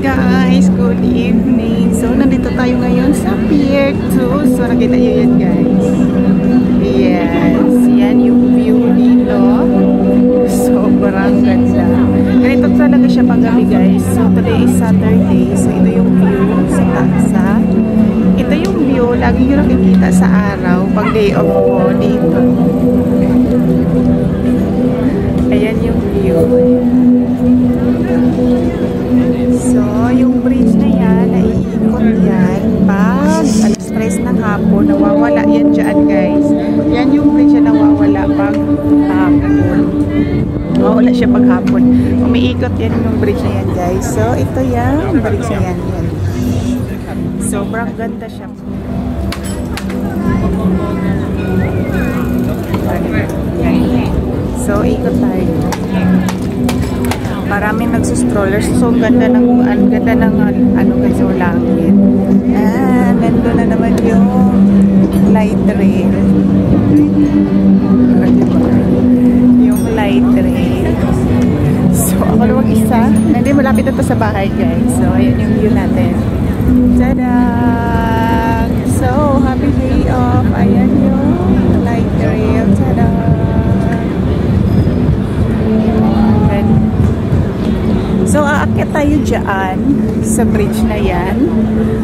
guys, good evening. So nandito tayo ngayon sa Pier 2. So nakita nyo yan guys. Yes, yan yung view dito. Sobrang ganda. Ganito talaga siya paggabi guys. So today is Saturday. So ito yung view sa taasa. Ito yung view, lagi nyo nakikita sa araw pag day off mo dito. Ayan yung view. So, yung bridge na yan, naiikot yan. Pag alas 3 ng hapon, nawawala yan dyan guys. Yan yung bridge na nawawala pag hapon. Nawawala siya pag hapon. Umiikot yan yung bridge na yan guys. So, ito yan, bridge na yan. Sobrang ganda siya. So, ikot tayo. Maraming nagsustrollers. So, ganda ng ano guys, yung langit. Nandun na naman yung light rail. Yung light rail. So, ako lang isa. Hindi, malapit na to sa bahay guys. So, ayan yung view natin. Tada! So, happy day off. Ayan yung light rail. Tada! So, aakyat tayo dyan sa bridge na yan.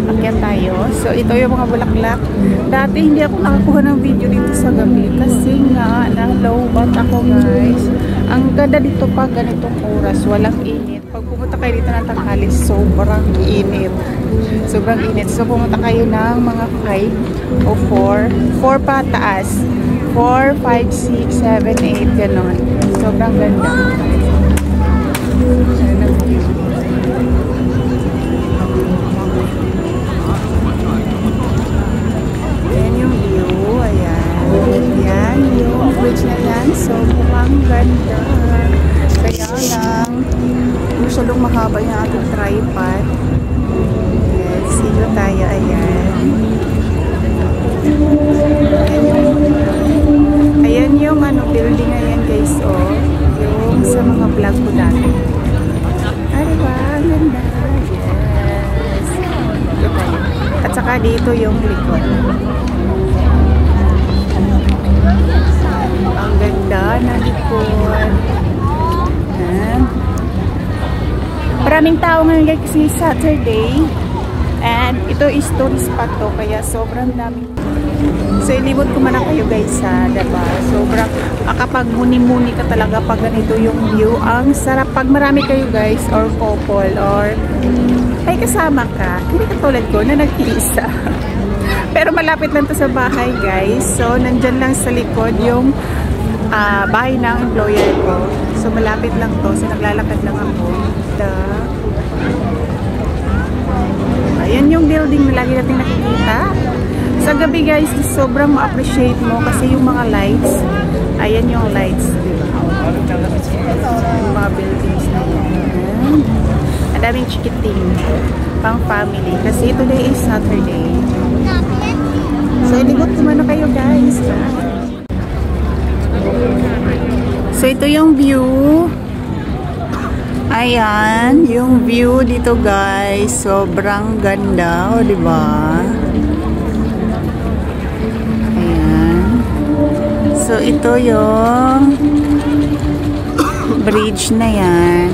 Aakyat tayo. So, ito yung mga bulaklak. Dati, hindi ako nakakuha ng video dito sa gabi kasi nga, na-lowbat ako guys. Ang ganda dito pag ganitong oras. Walang init. Pag pumunta kayo dito ng tanghali, sobrang init. Sobrang init. So, pumunta kayo ng mga 5 o 4. 4 pa taas. 4, 5, 6, 7, 8, ganon. Sobrang ganda. Ayan yung view. Ayan. Ayan yung bridge na yan. So, mukhang ganda. Kaya lang, masyadong mahaba yung ating tripod. Yes, silo tayo. Ayan. Ayan yung building na yan guys. Oh, yung sa mga vlog ko dati. Diba? Ganda. Yes. At saka dito yung likod. Ang ganda na likod. Maraming tao ngayon kasi Saturday. And ito is tourist spot to. Kaya sobrang daming. So ilibot ko man kayo guys ha. Diba? Sobrang kapag muni-muni ka talaga pag ganito yung view. Ang sarap pag marami kayo guys or couple or ay kasama ka. Hindi katulad ko na nag-iisa. Pero malapit lang to sa bahay guys. So nandyan lang sa likod yung bahay ng employer ko. So malapit lang to. So naglalakad lang ako. Ayan yung building na lagi natin nakikita. Sa gabi guys, sobrang ma-appreciate mo kasi yung mga lights. Ayan yung lights, diba? Yung mga buildings na yan. Ang daming chikiting pang family kasi today is Saturday. So, ilibot naman na kayo guys. So, ito yung view. Ayan, yung view dito guys. Sobrang ganda, o diba? So, ito yung bridge na yan.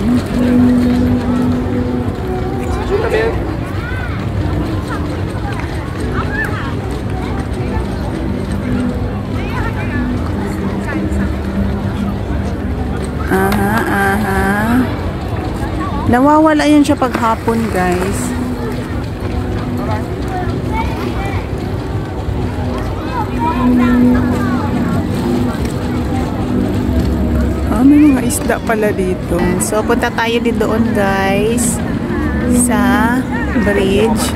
Nawawala yan siya pag hapon, guys. May mga isda pala dito. So, punta tayo din doon guys sa bridge.